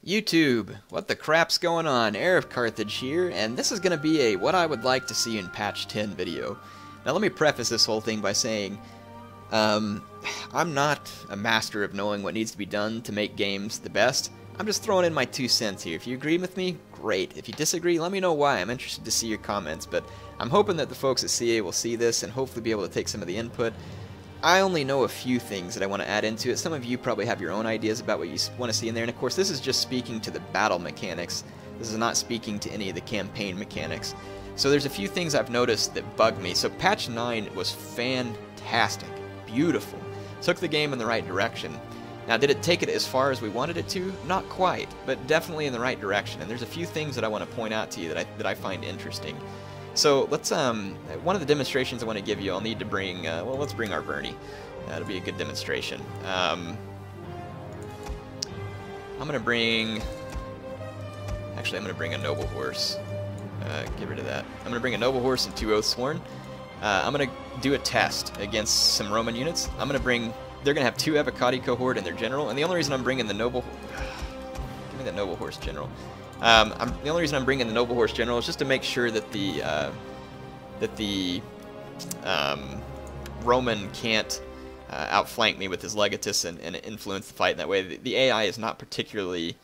YouTube, what the crap's going on? HeirofCarthage here, and this is going to be a what I would like to see in patch 10 video. Now let me preface this whole thing by saying, I'm not a master of knowing what needs to be done to make games the best. I'm just throwing in my 2 cents here. If you agree with me, great. If you disagree, let me know why. I'm interested to see your comments, but I'm hoping that the folks at CA will see this and hopefully be able to take some of the input. I only know a few things that I want to add into it. Some of you probably have your own ideas about what you want to see in there, and of course this is just speaking to the battle mechanics. This is not speaking to any of the campaign mechanics. So there's a few things I've noticed that bug me. So patch 9 was fantastic, beautiful, took the game in the right direction. Now did it take it as far as we wanted it to? Not quite, but definitely in the right direction. And there's a few things that I want to point out to you that I find interesting. So let's, one of the demonstrations I want to give you, I'll need to bring, well, let's bring our Bernie. That'll be a good demonstration. I'm going to bring, actually I'm going to bring a noble horse. Get rid of that. I'm going to bring a noble horse and 2 Oathsworn. I'm going to do a test against some Roman units. I'm going to bring, they're going to have 2 Avocati cohort and their general, and the only reason I'm bringing the noble, give me that noble horse general. The only reason I'm bringing the noble horse general is just to make sure that the Roman can't outflank me with his legatus and influence the fight in that way. The AI is not particularly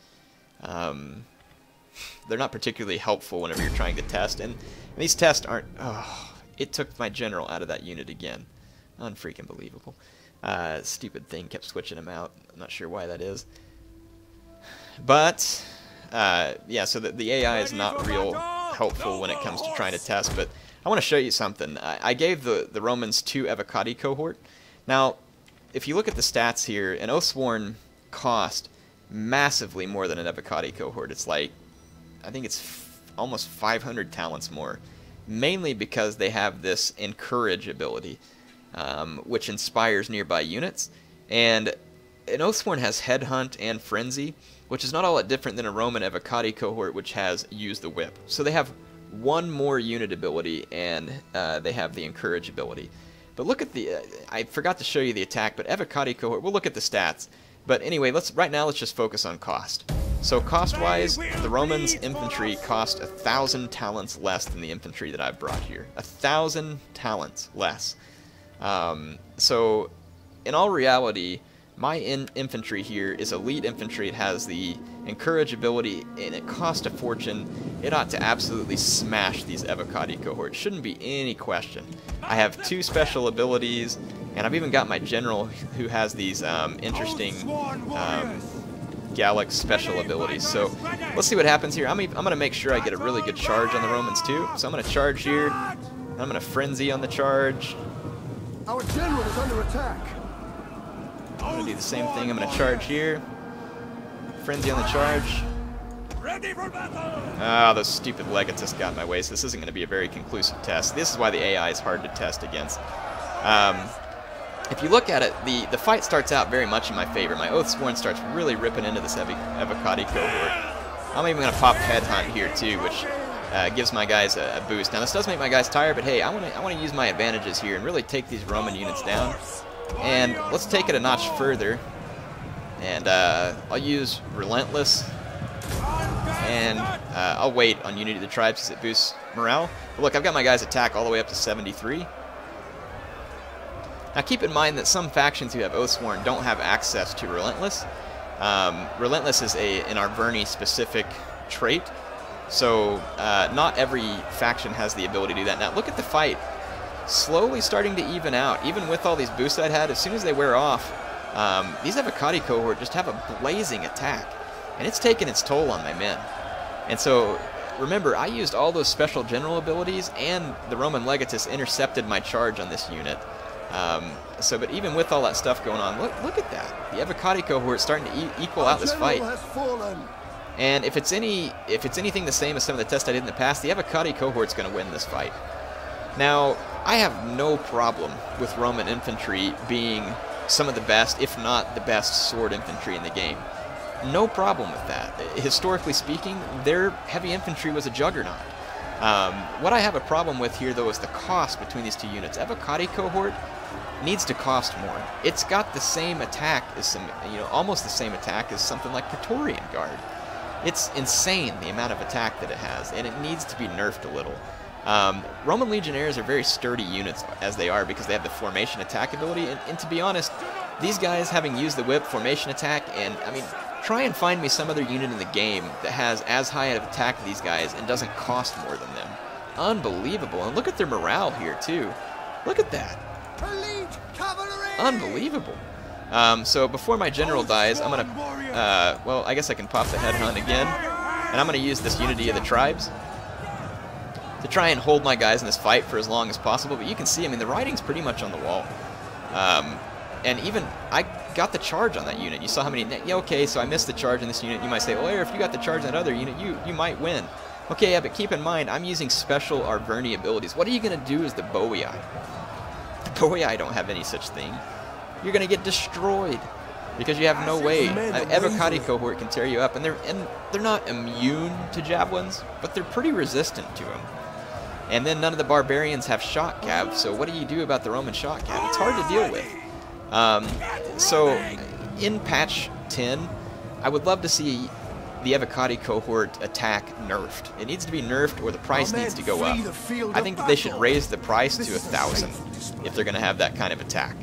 they're not particularly helpful whenever you're trying to test, and these tests aren't. Oh, it took my general out of that unit again. Unfreaking believable. Stupid thing kept switching him out. I'm not sure why that is, but. Yeah, so the AI is not real helpful when it comes to trying to test, but I want to show you something. I gave the Romans 2 Avocati cohort. Now, if you look at the stats here, an Oathsworn cost massively more than an Avocati cohort. It's like, I think it's almost 500 talents more, mainly because they have this Encourage ability, which inspires nearby units, and an Oathsworn has Headhunt and Frenzy, which is not all that different than a Roman Avocati cohort, which has Use the Whip. So they have 1 more unit ability, and they have the Encourage ability. But look at the, I forgot to show you the attack, but Avocati cohort, we'll look at the stats. But anyway, right now let's just focus on cost. So cost-wise, the Romans' infantry cost 1,000 talents less than the infantry that I've brought here. 1,000 talents less. So in all reality, my infantry here is elite infantry. It has the Encourage ability, and it costs a fortune. It ought to absolutely smash these Avocati cohorts. Shouldn't be any question. I have 2 special abilities, and I've even got my general who has these interesting Gallic special abilities. So let's see what happens here. I'm going to make sure I get a really good charge on the Romans too. So I'm going to charge here. I'm going to frenzy on the charge. Our general is under attack. I'm going to do the same thing. I'm going to charge here. Frenzy on the charge. Ready for battle. Ah, those stupid legatus got in my way, so this isn't going to be a very conclusive test. This is why the AI is hard to test against. If you look at it, the fight starts out very much in my favor. My Oathsworn starts really ripping into this Avocati cohort. I'm even going to pop Headhunt here too, which gives my guys a boost. Now this does make my guys tired, but hey, I want to use my advantages here and really take these Roman units down. And let's take it a notch further, and I'll use Relentless, and I'll wait on Unity of the Tribes because it boosts morale. But look, I've got my guys' attack all the way up to 73. Now keep in mind that some factions who have Oathsworn don't have access to Relentless. Relentless is an Arverni specific trait, so not every faction has the ability to do that. Now look at the fight. Slowly starting to even out. Even with all these boosts I'd had, as soon as they wear off, these Avocati cohort just have a blazing attack, and it's taking its toll on my men. And so, remember, I used all those special general abilities, and the Roman Legatus intercepted my charge on this unit. But even with all that stuff going on, look at that. The Avocati cohort starting to equal out this fight. And if it's anything the same as some of the tests I did in the past, the Avocati cohort's going to win this fight. Now, I have no problem with Roman infantry being some of the best, if not the best, sword infantry in the game. No problem with that. Historically speaking, their heavy infantry was a juggernaut. What I have a problem with here, though, is the cost between these 2 units. Avocati cohort needs to cost more. It's got the same attack as almost the same attack as something like Praetorian Guard. It's insane the amount of attack that it has, and it needs to be nerfed a little. Roman Legionnaires are very sturdy units as they are because they have the formation attack ability, and to be honest, these guys, having used the whip, formation attack, and I mean, try and find me some other unit in the game that has as high of attack as these guys and doesn't cost more than them. Unbelievable. And look at their morale here too. Look at that. Unbelievable. So before my general dies, I'm gonna well, I guess I can pop the headhunt again, and I'm gonna use this Unity of the Tribes to try and hold my guys in this fight for as long as possible. But you can see, I mean, the writing's pretty much on the wall. And even I got the charge on that unit. You saw how many. Yeah, okay, so I missed the charge on this unit. You might say, well, if you got the charge on that other unit, you might win. Okay, yeah, but keep in mind, I'm using special Arverni abilities. What are you going to do as the Bowie? The Bowie don't have any such thing. You're going to get destroyed because you have no way. Evocati cohort can tear you up, and they're not immune to Javelins, but they're pretty resistant to them. And then none of the Barbarians have shot cav, so what do you do about the Roman shot cav? It's hard to deal with. So in patch 10, I would love to see the Evocati cohort attack nerfed. It needs to be nerfed, or the price needs to go up. I think that they should raise the price to 1,000 if they're going to have that kind of attack.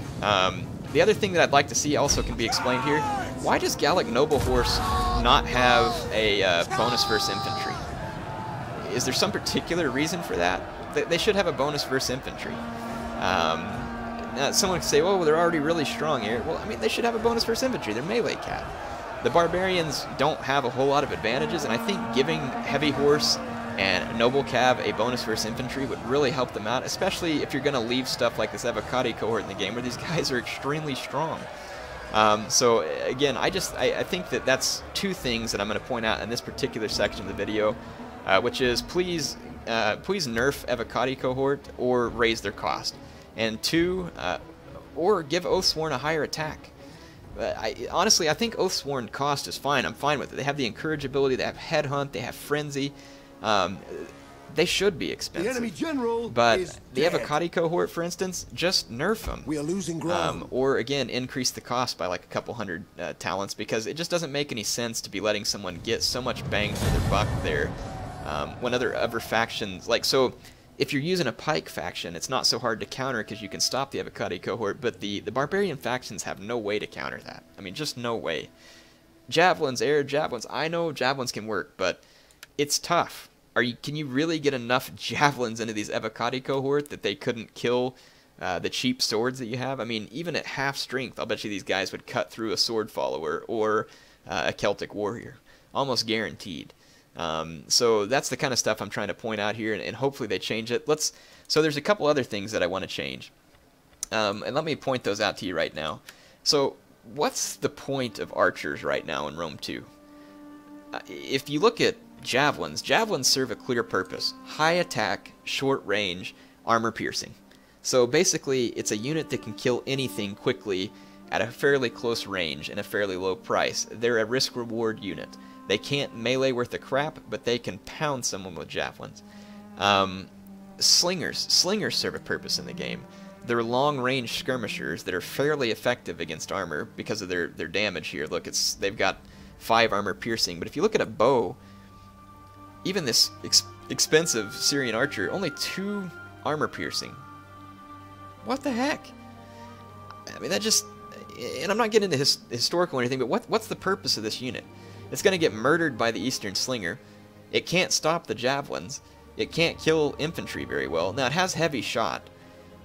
The other thing that I'd like to see also can be explained here. Why does Gallic Noble Horse not have a bonus versus infantry? Is there some particular reason for that? They should have a bonus versus infantry. Now, someone could say, well, they're already really strong here. Well, I mean, they should have a bonus versus infantry. They're melee cav. The Barbarians don't have a whole lot of advantages, and I think giving Heavy Horse and Noble Cav a bonus versus infantry would really help them out, especially if you're going to leave stuff like this Evocati cohort in the game where these guys are extremely strong. So again, I think that that's two things that I'm going to point out in this particular section of the video, which is please nerf Evocati cohort or raise their cost. And two, or give Oathsworn a higher attack. Honestly, I think Oathsworn cost is fine. I'm fine with it. They have the encourageability, they have Headhunt, they have Frenzy. They should be expensive. The enemy general but is the dead. Evocati cohort, for instance, just nerf them. We are losing ground. Or again, increase the cost by like a couple hundred talents, because it just doesn't make any sense to be letting someone get so much bang for their buck there when other factions, like, so if you're using a Pike faction, it's not so hard to counter because you can stop the Evocati cohort, but the Barbarian factions have no way to counter that. I mean, just no way. Javelins, air Javelins, I know Javelins can work, but it's tough. Can you really get enough Javelins into these Evocati cohort that they couldn't kill the cheap swords that you have? I mean, even at half strength, I'll bet you these guys would cut through a sword follower or a Celtic warrior. Almost guaranteed. So that's the kind of stuff I'm trying to point out here, and hopefully they change it. So there's a couple other things that I want to change. And let me point those out to you right now. So what's the point of archers right now in Rome 2? If you look at Javelins, Javelins serve a clear purpose. High attack, short range, armor piercing. So basically, it's a unit that can kill anything quickly at a fairly close range and a fairly low price. They're a risk-reward unit. They can't melee worth a crap, but they can pound someone with Javelins. Slingers serve a purpose in the game. They're long-range skirmishers that are fairly effective against armor because of their damage here. Look, they've got 5 armor piercing, but if you look at a bow, even this expensive Syrian archer, only 2 armor piercing. What the heck? I mean, that just... And I'm not getting into historical or anything, but what's the purpose of this unit? It's going to get murdered by the Eastern Slinger. It can't stop the Javelins. It can't kill infantry very well. Now, it has heavy shot,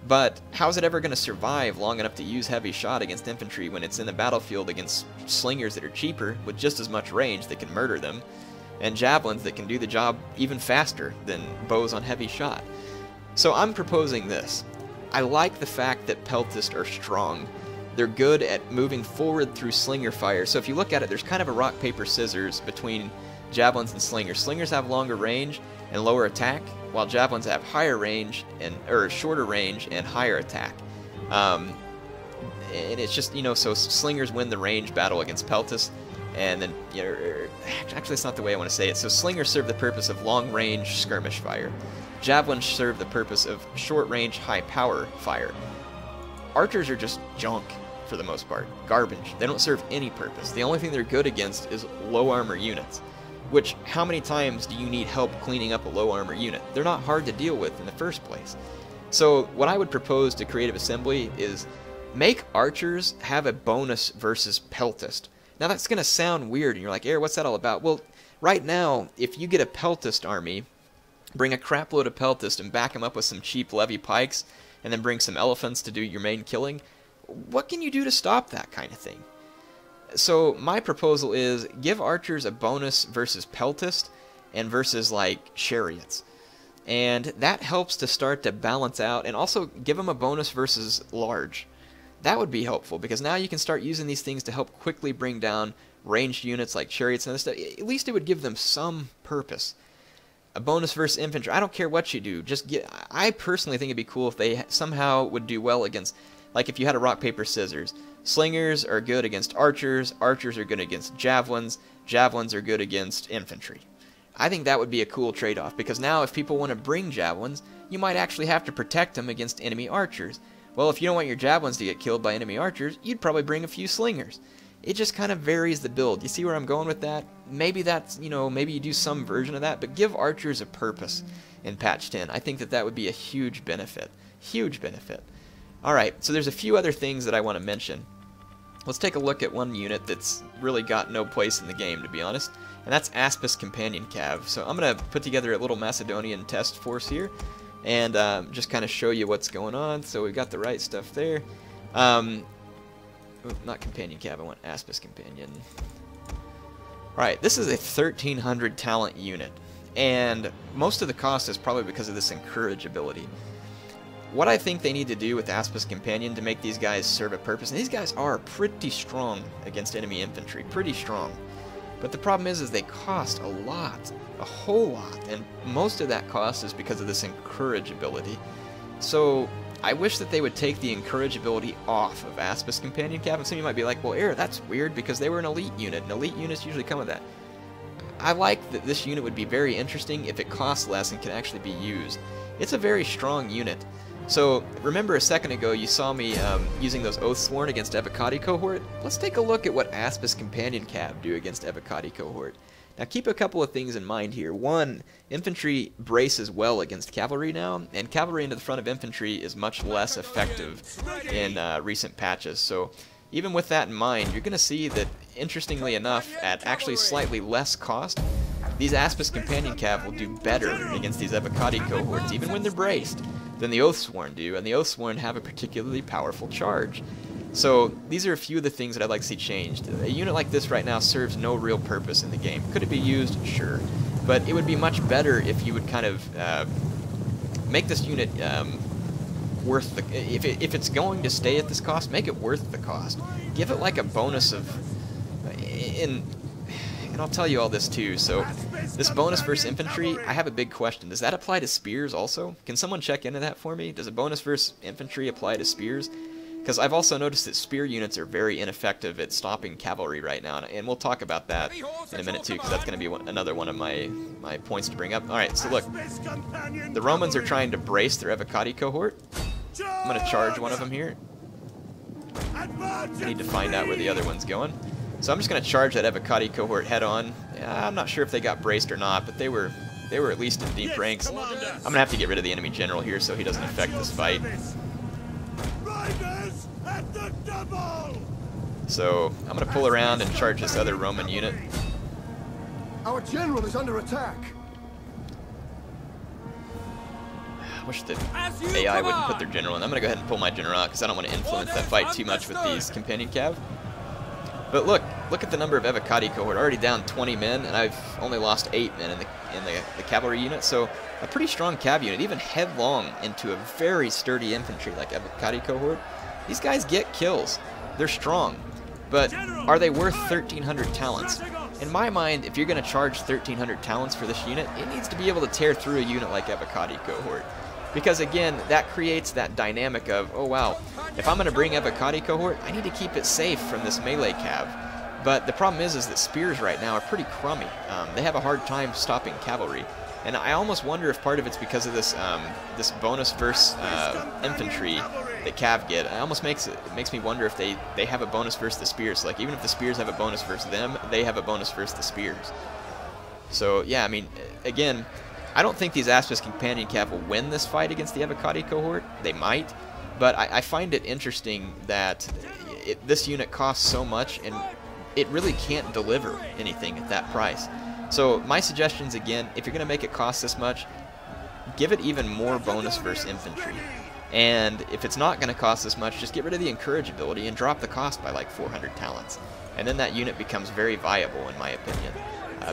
but how's it ever going to survive long enough to use heavy shot against infantry when it's in the battlefield against Slingers that are cheaper with just as much range that can murder them, and Javelins that can do the job even faster than bows on heavy shot? So I'm proposing this. I like the fact that Peltists are strong. They're good at moving forward through Slinger fire. So if you look at it, there's kind of a rock, paper, scissors between Javelins and Slingers. Slingers have longer range and lower attack, while Javelins have higher range or shorter range and higher attack. And it's just, so Slingers win the range battle against Peltists, and then, actually it's not the way I want to say it. So Slingers serve the purpose of long range skirmish fire. Javelins serve the purpose of short range, high power fire. Archers are just junk for the most part. Garbage. They don't serve any purpose. The only thing they're good against is low armor units. which how many times do you need help cleaning up a low armor unit? They're not hard to deal with in the first place. So what I would propose to Creative Assembly is make archers have a bonus versus peltist. Now that's going to sound weird, and you're like, what's that all about? Well, right now, if you get a peltist army, bring a crap load of peltist and back them up with some cheap levy pikes, and then bring some elephants to do your main killing, what can you do to stop that kind of thing? So my proposal is give archers a bonus versus peltist and versus like chariots. And that helps to start to balance out, and also give them a bonus versus large. That would be helpful, because now you can start using these things to help quickly bring down ranged units like chariots and other stuff. At least it would give them some purpose. A bonus versus infantry, I don't care what you do, just get. I personally think it'd be cool if they somehow would do well against, like if you had a rock, paper, scissors. Slingers are good against archers, archers are good against javelins, javelins are good against infantry. I think that would be a cool trade-off, because now if people want to bring javelins, you might actually have to protect them against enemy archers. Well, if you don't want your javelins to get killed by enemy archers, you'd probably bring a few slingers. It just kind of varies the build. You see where I'm going with that? Maybe that's, maybe you do some version of that, but give archers a purpose in patch 10. I think that that would be a huge benefit. Huge benefit. Alright, so there's a few other things that I want to mention. Let's take a look at one unit that's really got no place in the game, to be honest, and that's Aspis Companion Cav. So I'm going to put together a little Macedonian test force here, and just kind of show you what's going on. So we've got the right stuff there. Not Companion Cav, I want Aspis Companion. Alright, this is a 1300 talent unit, and most of the cost is probably because of this Encourage ability. What I think they need to do with Aspis Companion to make these guys serve a purpose, and these guys are pretty strong against enemy infantry, pretty strong. But the problem is they cost a lot, a whole lot, and most of that cost is because of this Encourage ability. So I wish that they would take the Encourage ability off of Aspis Companion Cav, and some of you might be like, well, that's weird because they were an elite unit, and elite units usually come with that. I like that this unit would be very interesting if it costs less and can actually be used. It's a very strong unit. So, remember a second ago you saw me using those Oathsworn against Evocati Cohort? Let's take a look at what Aspis Companion Cav do against Evocati Cohort. Now keep a couple of things in mind here. One, infantry braces well against cavalry now, and cavalry into the front of infantry is much less effective in recent patches. So, even with that in mind, you're going to see that, interestingly enough, at actually slightly less cost, these Aspis Companion Cav will do better against these Evocati Cohorts, even when they're braced, than the Oathsworn do, and the Oathsworn have a particularly powerful charge. So these are a few of the things that I'd like to see changed. A unit like this right now serves no real purpose in the game. Could it be used? Sure. But it would be much better if you would kind of make this unit worth the... If it's going to stay at this cost, make it worth the cost. Give it like a bonus of... And I'll tell you all this too. So this bonus versus infantry, I have a big question. Does that apply to spears also? Can someone check into that for me? Does a bonus versus infantry apply to spears? Because I've also noticed that spear units are very ineffective at stopping cavalry right now, and we'll talk about that in a minute too, because that's going to be another one of my points to bring up. Alright, so look, the Romans are trying to brace their Evocati Cohort. I'm going to charge one of them here. I need to find out where the other one's going. So I'm just going to charge that Evocati Cohort head on. I'm not sure if they got braced or not, but they were at least in deep ranks. I'm going to have to get rid of the enemy general here so he doesn't affect this fight. So I'm going to pull around and charge this other Roman unit. Our general is under attack. I wish the AI wouldn't put their general in. I'm going to go ahead and pull my general out because I don't want to influence that fight too much with these Companion Cav. But look at the number of Evocati Cohort. Already down 20 men, and I've only lost 8 men in the cavalry unit. So a pretty strong cav unit, even headlong into a very sturdy infantry like Evocati Cohort. These guys get kills. They're strong. But are they worth 1,300 talents? In my mind, if you're going to charge 1,300 talents for this unit, it needs to be able to tear through a unit like Evocati Cohort. Because again, that creates that dynamic of, oh wow, if I'm going to bring Evocati Cohort, I need to keep it safe from this melee cav. But the problem is that spears right now are pretty crummy. They have a hard time stopping cavalry. And I almost wonder if part of it's because of this this bonus versus infantry that cav get. It almost makes me wonder if they have a bonus versus the spears. Like even if the spears have a bonus versus them, they have a bonus versus the spears. So yeah, I mean, again, I don't think these Aspis Companion Cav will win this fight against the Evocati cohort. They might, but I find it interesting that this unit costs so much and it really can't deliver anything at that price. So my suggestions, again, if you're going to make it cost this much, give it even more bonus versus infantry. And if it's not going to cost this much, just get rid of the encourage ability and drop the cost by like 400 talents. And then that unit becomes very viable, in my opinion.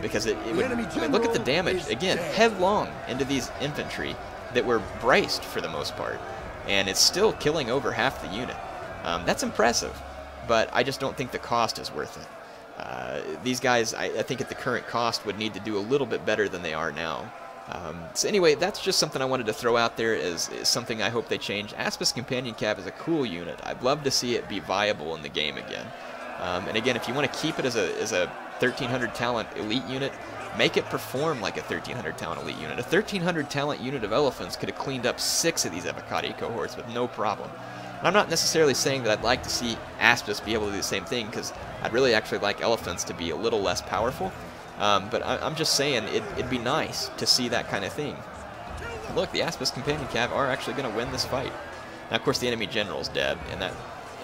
Because it would, I mean, look at the damage, again, headlong into these infantry that were braced for the most part. And it's still killing over half the unit. That's impressive, but I just don't think the cost is worth it. These guys, I think at the current cost, would need to do a little bit better than they are now. So anyway, that's just something I wanted to throw out there as something I hope they change. Aspis Companion Cav is a cool unit. I'd love to see it be viable in the game again. And again, if you want to keep it as a 1300 talent elite unit, make it perform like a 1300 talent elite unit. A 1300 talent unit of elephants could have cleaned up 6 of these Evocati cohorts with no problem. And I'm not necessarily saying that I'd like to see Aspis be able to do the same thing, because I'd really actually like elephants to be a little less powerful. But I'm just saying it'd be nice to see that kind of thing. Look, the Aspis Companion Cav are actually going to win this fight. Now, of course, the enemy general's dead, and that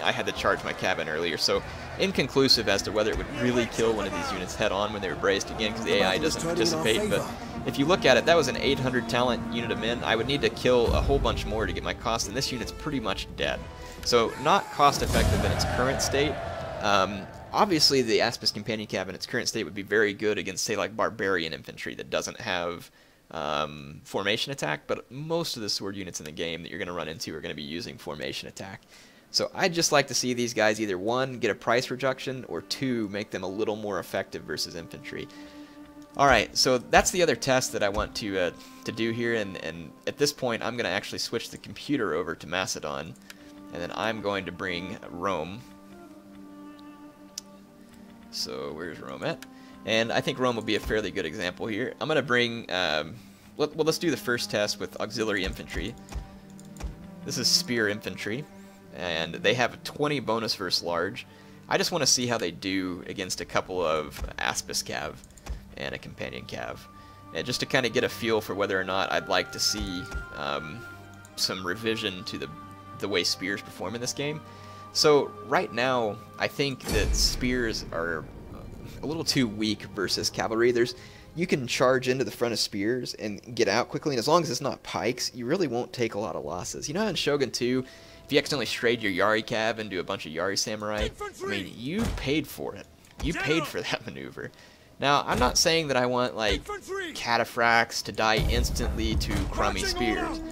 I had to charge my cabin earlier, so inconclusive as to whether it would really kill one of these units head-on when they were braced, again, because the AI doesn't participate. But if you look at it, that was an 800 talent unit of men. I would need to kill a whole bunch more to get my cost, and this unit's pretty much dead. So not cost-effective in its current state. Obviously, the Aspis Companion Cav in its current state would be very good against, say, like Barbarian Infantry that doesn't have formation attack, but most of the sword units in the game that you're going to run into are going to be using formation attack. So I'd just like to see these guys either 1, get a price reduction, or 2, make them a little more effective versus infantry. Alright, so that's the other test that I want to do here, and at this point I'm going to actually switch the computer over to Macedon, and then I'm going to bring Rome. So where's Rome at? And I think Rome will be a fairly good example here. I'm going to bring, let's do the first test with auxiliary infantry. This is spear infantry, and they have a 20 bonus versus large. I just want to see how they do against a couple of Aspis Cav and a Companion Cav, and just to kind of get a feel for whether or not I'd like to see some revision to the way spears perform in this game. So right now, I think that spears are a little too weak versus cavalry. You can charge into the front of spears and get out quickly, and as long as it's not pikes, you really won't take a lot of losses. You know how in Shogun 2, if you accidentally strayed your Yari Cav into a bunch of Yari Samurai, I mean, you paid for it. You paid for that maneuver. Now, I'm not saying that I want, like, cataphracts to die instantly to crummy spears,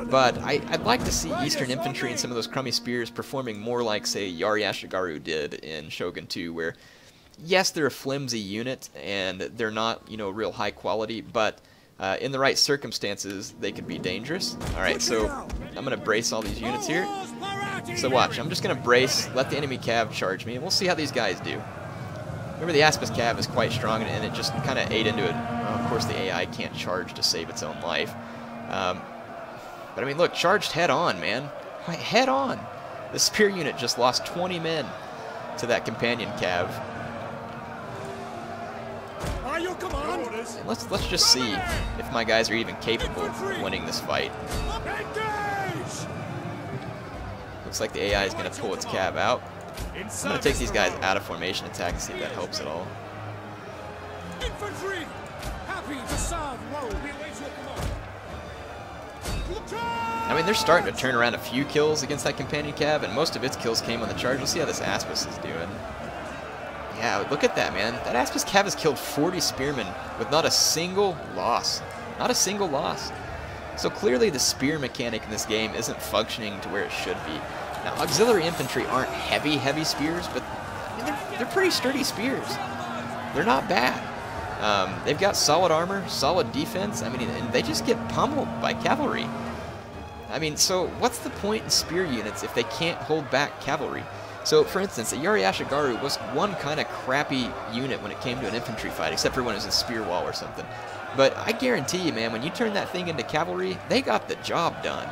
but I'd like to see Eastern Infantry and some of those crummy spears performing more like, say, Yari Ashigaru did in Shogun 2, where, yes, they're a flimsy unit, and they're not, you know, real high quality, but in the right circumstances, they could be dangerous. Alright, so I'm going to brace all these units here. So watch, I'm just going to brace, let the enemy Cav charge me, and we'll see how these guys do. Remember, the Aspis Cav is quite strong, and it just kind of ate into it. Well, of course, the AI can't charge to save its own life. But I mean, look, charged head-on, man. Head-on! The spear unit just lost 20 men to that Companion Cav. And let's just see if my guys are even capable of winning this fight. Looks like the AI is going to pull its Cav out. I'm going to take these guys out of formation attack and see if that helps at all. Infantry! Happy to serve Rome. We await your command. I mean, they're starting to turn around a few kills against that Companion Cav, and most of its kills came on the charge. We'll see how this Aspis is doing. Yeah, look at that, man. That Aspis Cav has killed 40 spearmen with not a single loss. Not a single loss. So clearly the spear mechanic in this game isn't functioning to where it should be. Now, auxiliary infantry aren't heavy spears, but I mean, they're pretty sturdy spears. They're not bad. They've got solid armor, solid defense. I mean, and they just get pummeled by cavalry. I mean, so what's the point in spear units if they can't hold back cavalry? So, for instance, the Yari Ashigaru was one kind of crappy unit when it came to an infantry fight, except for when it was a spear wall or something. But I guarantee you, man, when you turn that thing into cavalry, they got the job done.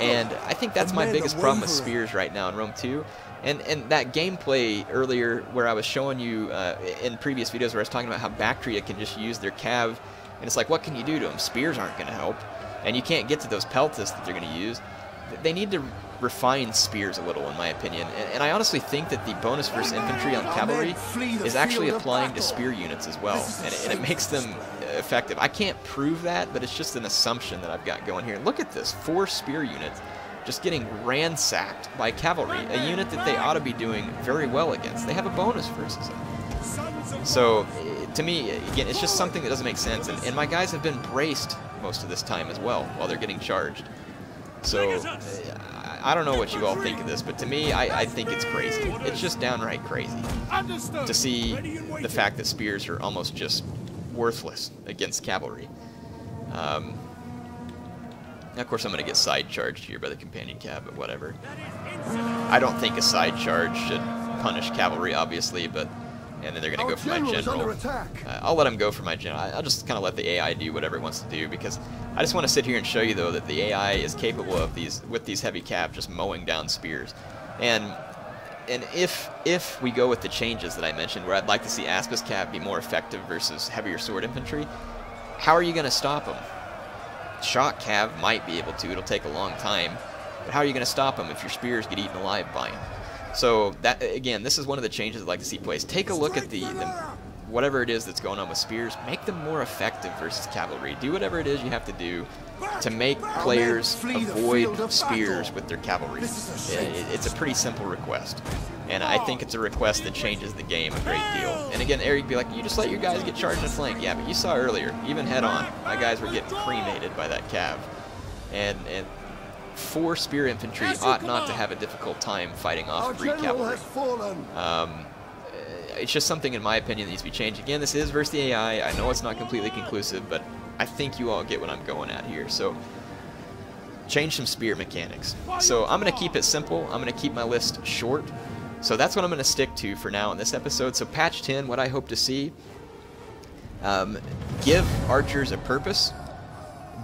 And I think that's my biggest problem with spears right now in Rome 2. And that gameplay earlier where I was showing you in previous videos where I was talking about how Bactria can just use their cav, and it's like, what can you do to them? Spears aren't going to help. And you can't get to those peltists that they're going to use. They need to refine spears a little, in my opinion. And I honestly think that the bonus versus infantry on cavalry is actually applying to spear units as well. And it makes them effective. I can't prove that, but it's just an assumption that I've got going here. Look at this, 4 spear units just getting ransacked by cavalry, a unit that they ought to be doing very well against. They have a bonus versus it. So, to me, again, it's just something that doesn't make sense. And my guys have been braced most of this time as well while they're getting charged. So, I don't know what you all think of this, but to me, I think it's crazy. It's just downright crazy to see the fact that spears are almost just worthless against cavalry. Of course, I'm going to get side charged here by the companion cab, but whatever. I don't think a side charge should punish cavalry, obviously, but... And then they're going to go for my general. I'll let them go for my general. I'll just kind of let the AI do whatever it wants to do, because I just want to sit here and show you, though, that the AI is capable of with these heavy cav just mowing down spears. And if we go with the changes that I mentioned, where I'd like to see Aspis cav be more effective versus heavier sword infantry, how are you going to stop them? Shock cav might be able to. It'll take a long time. But how are you going to stop them if your spears get eaten alive by them? So, that, again, this is one of the changes I'd like to see placed. Take a look at the whatever it is that's going on with spears. Make them more effective versus cavalry. Do whatever it is you have to do to make players avoid spears with their cavalry. It's a pretty simple request. And I think it's a request that changes the game a great deal. And again, Eric would be like, you just let your guys get charged in the flank. Yeah, but you saw earlier, even head-on, my guys were getting cremated by that cav. And 4 spear infantry ought not to have a difficult time fighting off 3 cavalry. It's just something, in my opinion, that needs to be changed. Again, this is versus the AI. I know it's not completely conclusive, but I think you all get what I'm going at here. So, change some spear mechanics. So, I'm going to keep it simple. I'm going to keep my list short. So, that's what I'm going to stick to for now in this episode. So, patch 10, what I hope to see, give archers a purpose.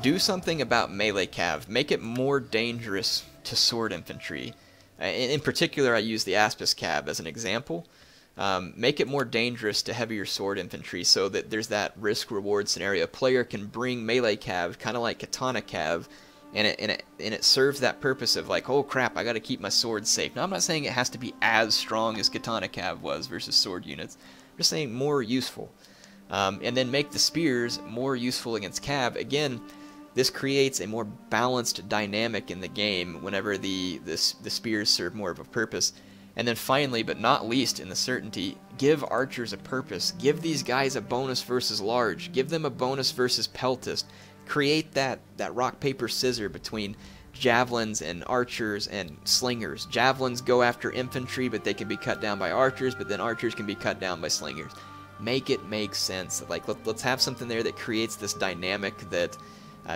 Do something about melee cav. Make it more dangerous to sword infantry. In particular, I use the Aspis cav as an example. Make it more dangerous to heavier sword infantry so that there's that risk-reward scenario. A player can bring melee cav, kind of like katana cav, and it serves that purpose of like, oh crap, I got to keep my sword safe. Now, I'm not saying it has to be as strong as katana cav was versus sword units. I'm just saying more useful. And then make the spears more useful against cav. Again, this creates a more balanced dynamic in the game whenever the spears serve more of a purpose. And then finally, but not least in the certainty, give archers a purpose. Give these guys a bonus versus large. Give them a bonus versus peltist. Create that rock, paper, scissor between javelins and archers and slingers. Javelins go after infantry, but they can be cut down by archers, but then archers can be cut down by slingers. Make it make sense. Like, let's have something there that creates this dynamic that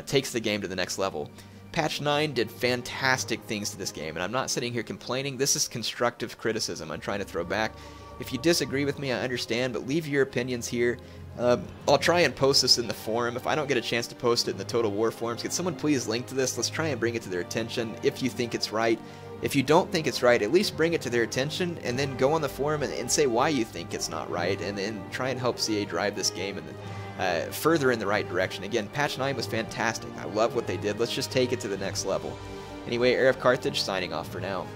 takes the game to the next level. Patch 9 did fantastic things to this game, and I'm not sitting here complaining. This is constructive criticism I'm trying to throw back. If you disagree with me, I understand, but leave your opinions here. I'll try and post this in the forum. If I don't get a chance to post it in the Total War forums, could someone please link to this? Let's try and bring it to their attention if you think it's right. If you don't think it's right, at least bring it to their attention, and then go on the forum and say why you think it's not right, and then try and help CA drive this game further in the right direction. Again, patch 9 was fantastic. I love what they did. Let's just take it to the next level. Anyway, HeirofCarthage signing off for now.